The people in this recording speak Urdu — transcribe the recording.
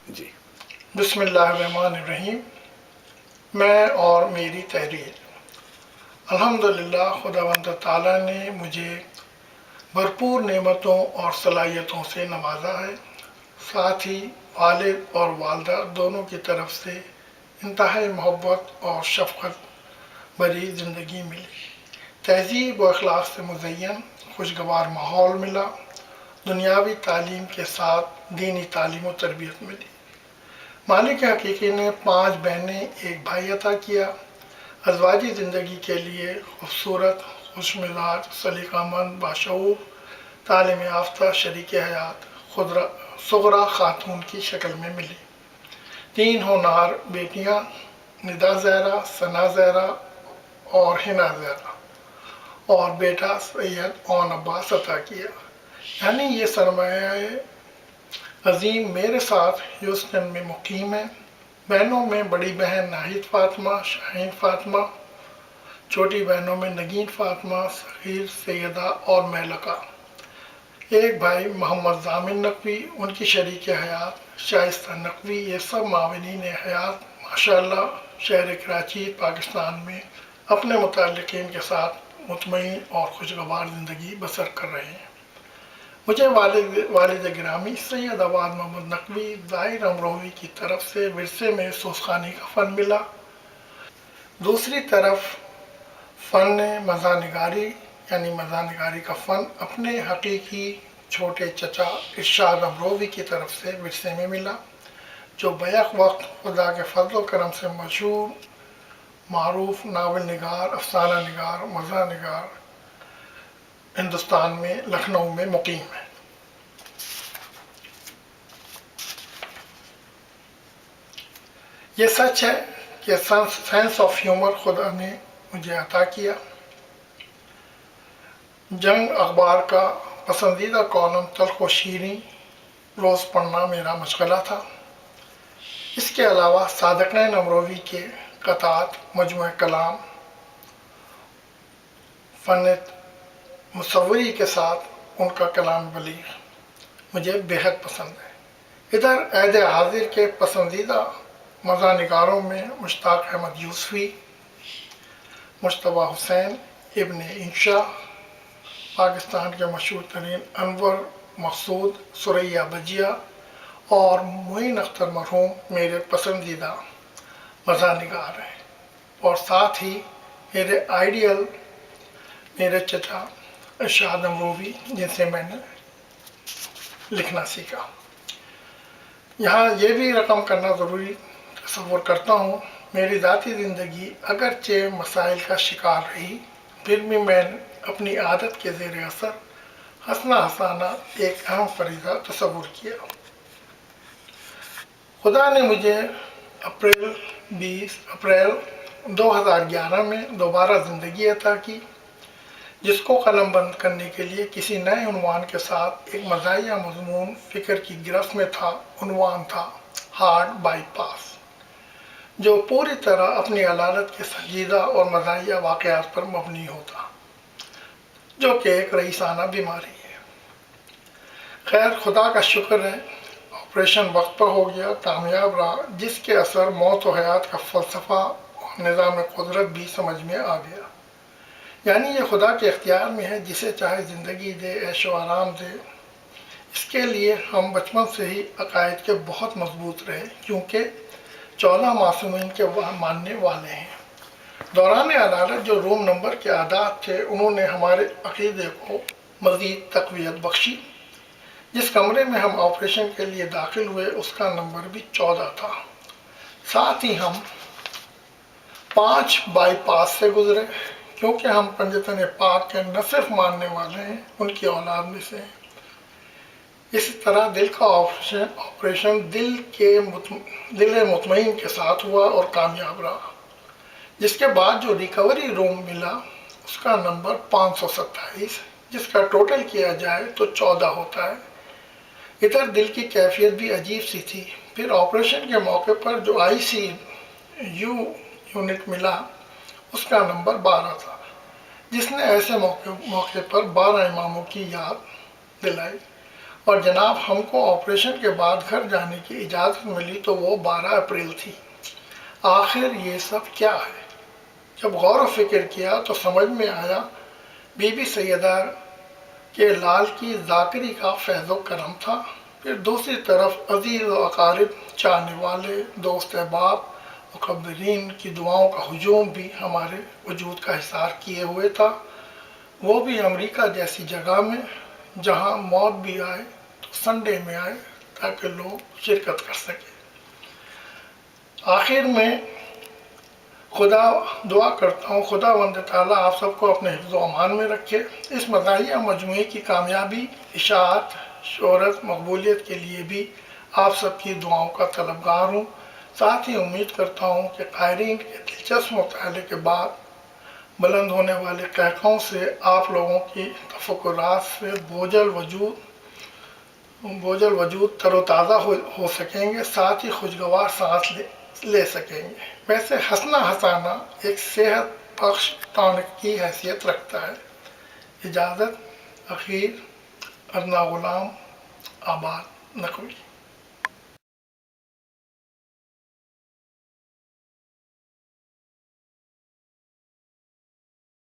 جی بسم اللہ الرحمن الرحیم. میں اور میری تحریر. الحمدللہ خداوند تعالیٰ نے مجھے بھرپور نعمتوں اور صلاحیتوں سے نوازا ہے. ساتھ ہی والد اور والدہ دونوں کی طرف سے انتہائی محبت اور شفقت بھری زندگی ملی. تہذیب و اخلاق سے مزین خوشگوار ماحول ملا. دنیاوی تعلیم کے ساتھ دینی تعلیم و تربیت ملی. مالک حقیقی نے 5 بہنیں ایک بھائی عطا کیا. ازواجی زندگی کے لیے خوبصورت، خوش مزاج، سلیقہ مند، باشعور، تعلیم یافتہ شریک حیات صغرا خاتون کی شکل میں ملی. 3 ہونہار بیٹیاں ندا زہرا، ثنا زہرا اور حنا زہرا، اور بیٹا سید اون عباس عطا کیا. یعنی یہ سرمایہ عظیم میرے ساتھ ہیوسٹن میں مقیم ہے. بہنوں میں بڑی بہن ناہید فاطمہ، شاہین فاطمہ، چھوٹی بہنوں میں نگین فاطمہ، صغیر سیدہ اور مہلکہ. ایک بھائی محمد ضامن نقوی، ان کی شریک حیات شائستہ نقوی. یہ سب معاونین حیات ماشاءاللہ شہر کراچی پاکستان میں اپنے متعلقین کے ساتھ مطمئن اور خوشگوار زندگی بسر کر رہے ہیں. مجھے والد گرامی سید عواد محمد نقوی ظاہر امروہوی کی طرف سے ورثے میں سوزخانی کا فن ملا. دوسری طرف فن مزاح نگاری یعنی مزاح نگاری کا فن اپنے حقیقی چھوٹے چچا ارشاد امروہوی کی طرف سے ورثے میں ملا، جو بیک وقت خدا کے فضل و کرم سے مشہور معروف ناول نگار، افسانہ نگار، مزاح نگار ہندوستان میں لکھنؤ میں مقیم ہے. یہ سچ ہے کہ سینس آف ہیومر خدا نے مجھے عطا کیا. جنگ اخبار کا پسندیدہ کالم تلخ و شیریں روز پڑھنا میرا مشغلہ تھا. اس کے علاوہ صادقین امروہوی کے قطعات، مجموعہ کلام، فن مصوری کے ساتھ ان کا کلام بلیغ مجھے بیحد پسند ہے. ادھر عہد حاضر کے پسندیدہ مزاح نگاروں میں مشتاق احمد یوسفی، مجتبیٰ حسین ابن انشا، پاکستان کے مشہور ترین انور مقصود، ثریا بجیا اور معین اختر مرحوم میرے پسندیدہ مزاح نگار ہیں. اور ساتھ ہی میرے آئیڈیل میرے چچا ارشاد امروہوی، جن سے میں نے لکھنا سیکھا. یہاں یہ بھی رقم کرنا ضروری تصور کرتا ہوں، میری ذاتی زندگی اگرچہ مسائل کا شکار رہی، پھر بھی میں نے اپنی عادت کے زیر اثر ہنسنا ہنسانا ایک اہم فریضہ تصور کیا. خدا نے مجھے اپریل 2011 میں دوبارہ زندگی عطا کی، جس کو قلم بند کرنے کے لیے کسی نئے عنوان کے ساتھ ایک مزاحیہ مضمون فکر کی گرفت میں تھا. عنوان تھا ہارٹ بائی پاس، جو پوری طرح اپنی علالت کے سنجیدہ اور مزاحیہ واقعات پر مبنی ہوتا، جو کہ ایک رئیسانہ بیماری ہے. خیر، خدا کا شکر ہے آپریشن وقت پر ہو گیا، کامیاب رہا، جس کے اثر موت و حیات کا فلسفہ اور نظام قدرت بھی سمجھ میں آ گیا. یعنی یہ خدا کے اختیار میں ہے، جسے چاہے زندگی دے، عیش و آرام دے. اس کے لیے ہم بچپن سے ہی عقائد کے بہت مضبوط رہے، کیونکہ 14 معصومین کے ماننے والے ہیں. دوران علالت جو روم نمبر کے اعداد تھے، انہوں نے ہمارے عقیدے کو مزید تقویت بخشی. جس کمرے میں ہم آپریشن کے لیے داخل ہوئے، اس کا نمبر بھی 14 تھا. ساتھ ہی ہم 5 بائی پاس سے گزرے، کیونکہ ہم پنجتن پاک کے نہ صرف ماننے والے ہیں، ان کی اولاد میں سے ہیں. اسی طرح دل کا آپریشن دل مطمئن کے ساتھ ہوا اور کامیاب رہا. جس کے بعد جو ریکوری روم ملا، اس کا نمبر 527، جس کا ٹوٹل کیا جائے تو 14 ہوتا ہے. ادھر دل کی کیفیت بھی عجیب سی تھی. پھر آپریشن کے موقع پر جو آئی سی یو یونٹ ملا، اس کا نمبر 12 تھا، جس نے ایسے موقع پر 12 اماموں کی یاد دلائی. اور جناب ہم کو آپریشن کے بعد گھر جانے کی اجازت ملی تو وہ 12 اپریل تھی۔ آخر یہ سب کیا ہے؟ جب غور و فکر کیا تو سمجھ میں آیا بی بی سیدہ کے لال کی ذاکری کا فیض و کرم تھا۔ پھر دوسری طرف عزیز و اقارب، چاہنے والے، دوست احباب، مقربین کی دعاؤں کا ہجوم بھی ہمارے وجود کا حصار کیے ہوئے تھا، وہ بھی امریکہ جیسی جگہ میں جہاں موت بھی آئے تو سنڈے میں آئے تاکہ لوگ شرکت کر سکیں۔ آخر میں دعا کرتا ہوں خدا وند تعالیٰ آپ سب کو اپنے حفظ و امان میں رکھے۔ اس مزاحیہ مجموعے کی کامیابی، اشاعت، شہرت، مقبولیت کے لیے بھی آپ سب کی دعاؤں کا طلبگار ہوں۔ ساتھ ہی امید کرتا ہوں کہ قائرین کے دلچسپ مطالعے کے بعد بلند ہونے والے قہقہوں سے آپ لوگوں کی تفکرات سے بوجھل وجود تر و تازہ ہو سکیں گے، ساتھ ہی خوشگوار سانس لے سکیں گے۔ ویسے ہنسنا ہنسانا ایک صحت بخش ٹانک کی حیثیت رکھتا ہے۔ اجازت، اخیر ادنیٰ غلام، آباد نقوی۔